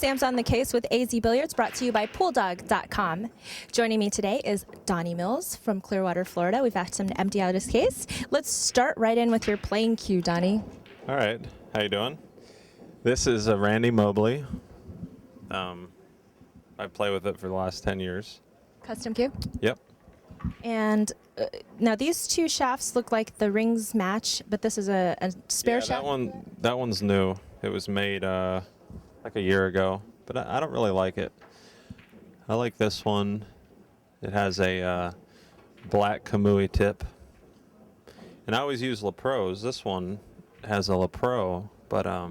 Sam's on the Case with AZ Billiards, brought to you by PoolDog.com. Joining me today is Donny Mills from Clearwater, Florida. We've asked him to empty out his case. Let's start right in with your playing cue, Donny. All right, how you doing? This is a Randy Mobley. I play with it for the last 10 years. Custom cue? Yep. And now these two shafts look like the rings match, but this is a spare shaft? That one's new. It was made like a year ago, but I don't really like it. I like this one. It has a black Kamui tip. And I always use LaPros. This one has a LaPro, but I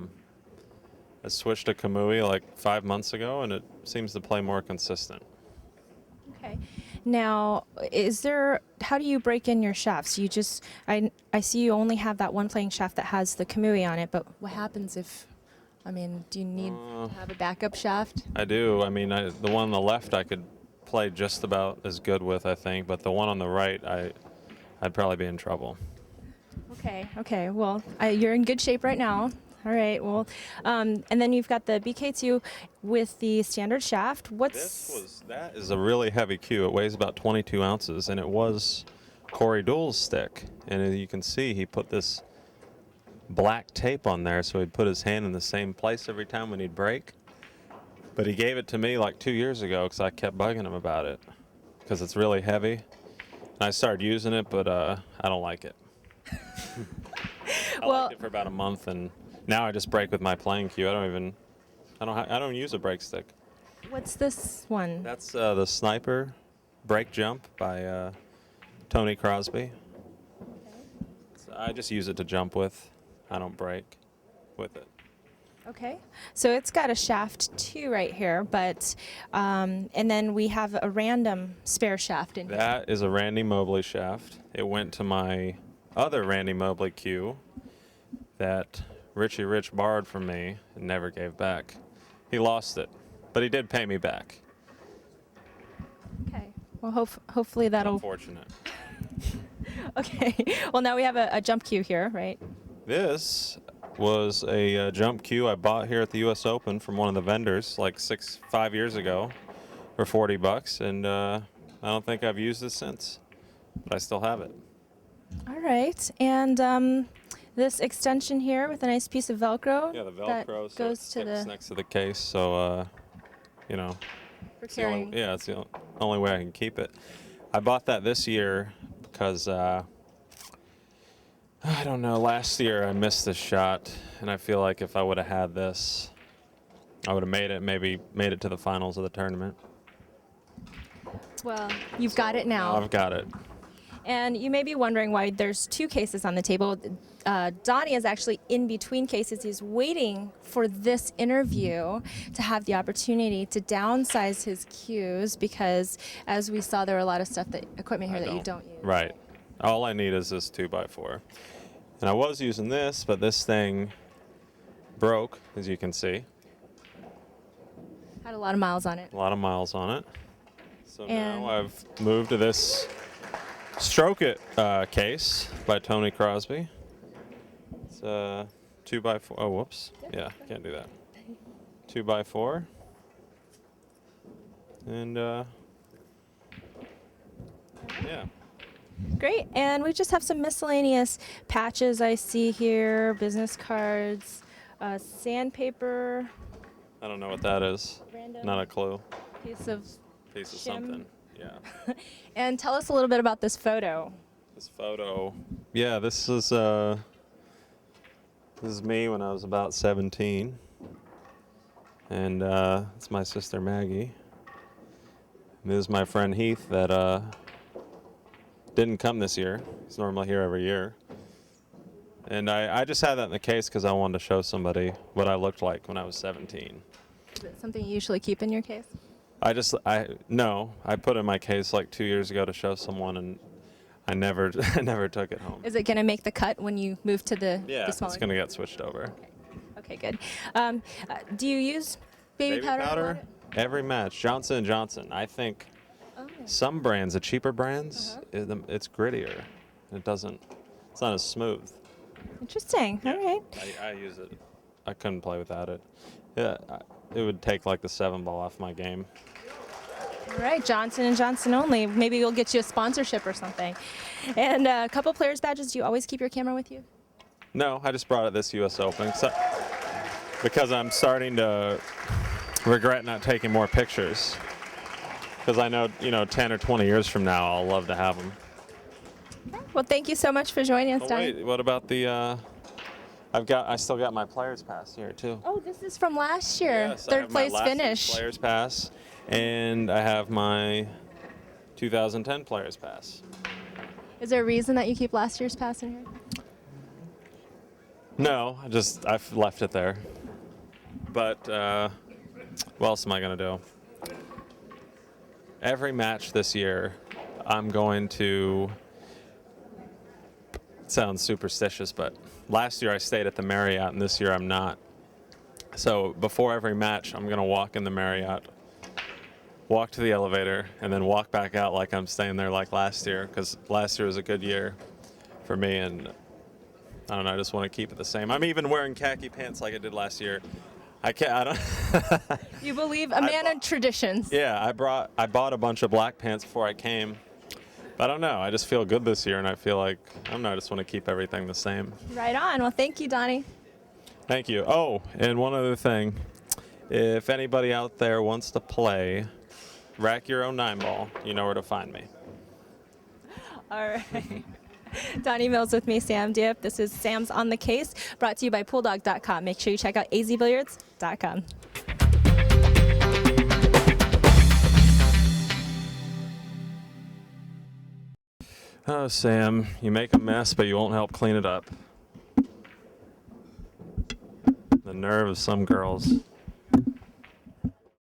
switched to Kamui like 5 months ago, and it seems to play more consistent. Okay. Now, how do you break in your shafts? You just, I see you only have that one playing shaft that has the Kamui on it, but what happens if, do you need to have a backup shaft? I do. The one on the left I could play just about as good with, I think, but the one on the right, I'd probably be in trouble. Okay. Well, you're in good shape right now. All right. Well, and then you've got the BK2 with the standard shaft. That is a really heavy cue. It weighs about 22 ounces, and it was Corey Doole's stick. And you can see he put this black tape on there, so he'd put his hand in the same place every time when he'd break. But he gave it to me like 2 years ago because I kept bugging him about it because it's really heavy. And I started using it, but I don't like it. I liked it for about a month, and now I just break with my playing cue. I don't use a break stick. What's this one? That's the Sniper Break Jump by Tony Crosby. Okay. So I just use it to jump with. I don't break with it. Okay. So it's got a shaft too right here, but and then we have a random spare shaft in here. That is a Randy Mobley shaft. It went to my other Randy Mobley cue that Richie Rich borrowed from me and never gave back. He lost it, but he did pay me back. Okay. Well, hopefully that'll... Unfortunate. Okay. Well, now we have a jump cue here, right? This was a jump cue I bought here at the U.S. Open from one of the vendors like 5 years ago for $40, and I don't think I've used it since, but I still have it. All right. And this extension here with a nice piece of Velcro. Yeah, the Velcro that goes to the next to the case, so for carrying. it's the only way I can keep it. I bought that this year because I don't know. Last year I missed this shot, and I feel like if I would have had this, I would have made it to the finals of the tournament. Well, you've got it now. I've got it. And you may be wondering why there's two cases on the table. Donny is actually in between cases. He's waiting for this interview to have the opportunity to downsize his cues because, as we saw, there are a lot of equipment here that you don't use. Right. All I need is this 2x4. And I was using this, but this thing broke, as you can see. Had a lot of miles on it. A lot of miles on it. So now I've moved to this Stroke It case by Tony Crosby. It's 2x4. Oh, whoops. Yeah, can't do that. 2x4. And yeah. Great. And we just have some miscellaneous patches I see here, business cards, sandpaper. I don't know what that is. Random Not a clue. Piece of Piece of something. Yeah. And tell us a little bit about this photo. This photo. Yeah, this is me when I was about 17. And it's my sister Maggie. And this is my friend Heath that didn't come this year. He's normally here every year. And I just had that in the case because I wanted to show somebody what I looked like when I was 17. Is it something you usually keep in your case? I put it in my case like 2 years ago to show someone, and I never took it home. Is it going to make the cut when you move to the smaller? It's going to get switched over. Okay, good. Do you use baby powder? Every match. Johnson & Johnson. I think some brands, the cheaper brands, it's grittier. It's not as smooth. Interesting. Yeah. All right. I use it. I couldn't play without it. Yeah. it would take like the 7-ball off my game. All right, Johnson & Johnson only. Maybe we'll get you a sponsorship or something. And a couple players' badges. Do you always keep your camera with you? No, I just brought it this U.S. Open because I'm starting to regret not taking more pictures. Because I know, 10 or 20 years from now, I'll love to have them. Okay. Well, thank you so much for joining us, Oh, Donny. wait, what about the? I still got my players pass here too. Oh, this is from last year. Yes, I Third have my place last year's finish. Players pass, and I have my 2010 players pass. Is there a reason that you keep last year's pass in here? No, I've left it there. But what else am I gonna do? Every match this year, I'm going to. It sounds superstitious, but last year I stayed at the Marriott, and this year I'm not. So before every match, I'm gonna walk in the Marriott, walk to the elevator, and then walk back out like I'm staying there like last year, because last year was a good year for me, and I don't know, I just want to keep it the same. I'm even wearing khaki pants like I did last year. I don't. You believe a man of traditions. Yeah, I bought a bunch of black pants before I came. But I don't know, I just feel good this year, and I feel like, I don't know, I just want to keep everything the same. Right on. Well, thank you, Donny. Thank you. Oh, and one other thing. If anybody out there wants to play Rack Your Own 9-ball, you know where to find me. All right. Donny Mills with me, Samm Diep. This is Sam's On the Case, brought to you by PoolDog.com. Make sure you check out azbilliards.com. Oh, Sam, you make a mess, but you won't help clean it up. The nerve of some girls.